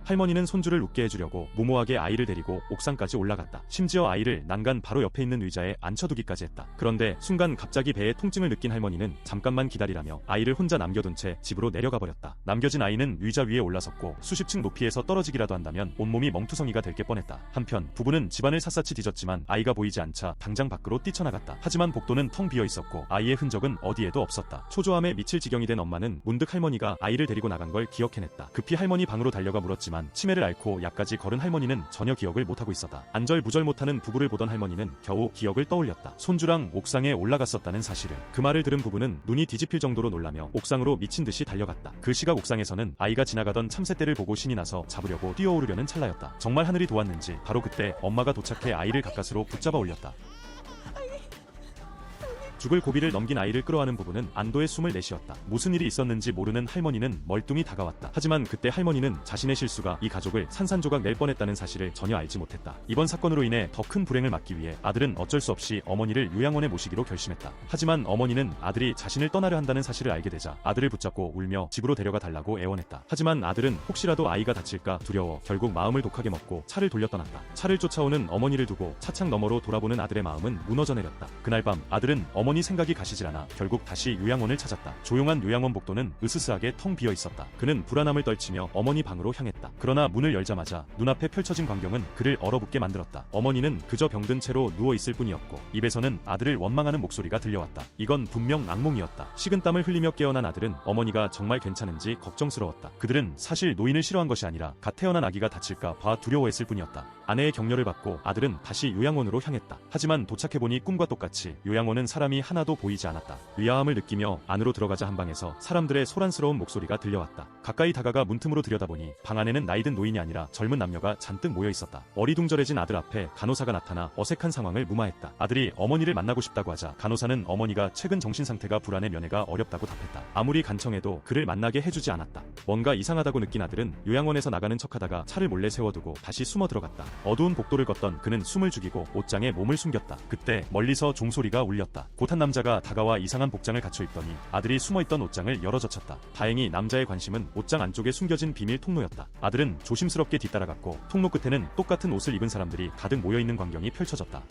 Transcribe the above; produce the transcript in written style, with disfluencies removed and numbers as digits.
할머니는 손주를 웃게 해주려고 무모하게 아이를 데리고 옥상까지 올라갔다. 심지어 아이를 난간 바로 옆에 있는 의자에 앉혀두기까지 했다. 그런데 순간 갑자기 배에 통증을 느낀 할머니는 잠깐만 기다리라며 아이를 혼자 남겨둔 채 집으로 내려가 버렸다. 남겨진 아이는 의자 위에 올라섰고 수십 층 높이에서 떨어지기라도 한다면 온몸이 멍투성이가 될 게 뻔했다. 한편 부부는 집안을 샅샅이 뒤졌지만 아이가 보이지 않자 당장 밖으로 뛰쳐나갔다. 하지만 복도는 텅 비어 있었고 아이의 흔적은 어디에도 없었다. 초조함에 미칠 지경이 된 엄마는 문득 할머니가 아이를 데리고 나간 걸 기억해냈다. 급히 할머니 방으로 달려가 물었지만 치매를 앓고 약까지 걸은 할머니는 전혀 기억을 못하고 있었다. 안절부절 못하는 부부를 보던 할머니는 겨우 기억을 떠올렸다. 손주랑 옥상에 올라갔었다는 사실을. 그 말을 들은 부부는 눈이 뒤집힐 정도로 놀라며 옥상으로 미친 듯이 달려갔다. 그 시각 옥상에서는 아이가 지나가던 참새떼를 보고 신이 나서 잡으려고 뛰어오르려는 찰나였다. 정말 하늘이 도왔는지 바로 그때 엄마가 도착해 아이를 가까스로 붙잡아 올렸다. 죽을 고비를 넘긴 아이를 끌어안은 부부는 안도의 숨을 내쉬었다. 무슨 일이 있었는지 모르는 할머니는 멀뚱히 다가왔다. 하지만 그때 할머니는 자신의 실수가 이 가족을 산산조각 낼 뻔했다는 사실을 전혀 알지 못했다. 이번 사건으로 인해 더 큰 불행을 막기 위해 아들은 어쩔 수 없이 어머니를 요양원에 모시기로 결심했다. 하지만 어머니는 아들이 자신을 떠나려 한다는 사실을 알게 되자 아들을 붙잡고 울며 집으로 데려가 달라고 애원했다. 하지만 아들은 혹시라도 아이가 다칠까 두려워 결국 마음을 독하게 먹고 차를 돌려 떠났다. 차를 쫓아오는 어머니를 두고 차창 너머로 돌아보는 아들의 마음은 무너져 내렸다. 그날 밤 아들은 어머니 생각이 가시질 않아 결국 다시 요양원을 찾았다. 조용한 요양원 복도는 으스스하게 텅 비어 있었다. 그는 불안함을 떨치며 어머니 방으로 향했다. 그러나 문을 열자마자 눈앞에 펼쳐진 광경은 그를 얼어붙게 만들었다. 어머니는 그저 병든 채로 누워있을 뿐이었고 입에서는 아들을 원망하는 목소리가 들려왔다. 이건 분명 악몽이었다. 식은땀을 흘리며 깨어난 아들은 어머니가 정말 괜찮은지 걱정스러웠다. 그들은 사실 노인을 싫어한 것이 아니라 갓 태어난 아기가 다칠까 봐 두려워했을 뿐이었다. 아내의 격려를 받고 아들은 다시 요양원으로 향했다. 하지만 도착해보니 꿈과 똑같이 요양원은 사람이 하나도 보이지 않았다. 의아함을 느끼며 안으로 들어가자 한방에서 사람들의 소란스러운 목소리가 들려왔다. 가까이 다가가 문틈으로 들여다보니 방 안에는 나이든 노인이 아니라 젊은 남녀가 잔뜩 모여 있었다. 어리둥절해진 아들 앞에 간호사가 나타나 어색한 상황을 무마했다. 아들이 어머니를 만나고 싶다고 하자 간호사는 어머니가 최근 정신 상태가 불안해 면회가 어렵다고 답했다. 아무리 간청해도 그를 만나게 해주지 않았다. 뭔가 이상하다고 느낀 아들은 요양원에서 나가는 척하다가 차를 몰래 세워두고 다시 숨어 들어갔다. 어두운 복도를 걷던 그는 숨을 죽이고 옷장에 몸을 숨겼다. 그때 멀리서 종소리가 울렸다. 곧 한 남자가 다가와 이상한 복장을 갖춰 입더니 아들이 숨어있던 옷장을 열어젖혔다. 다행히 남자의 관심은 옷장 안쪽에 숨겨진 비밀 통로였다. 아들은 조심스럽게 뒤따라갔고 통로 끝에는 똑같은 옷을 입은 사람들이 가득 모여있는 광경이 펼쳐졌다.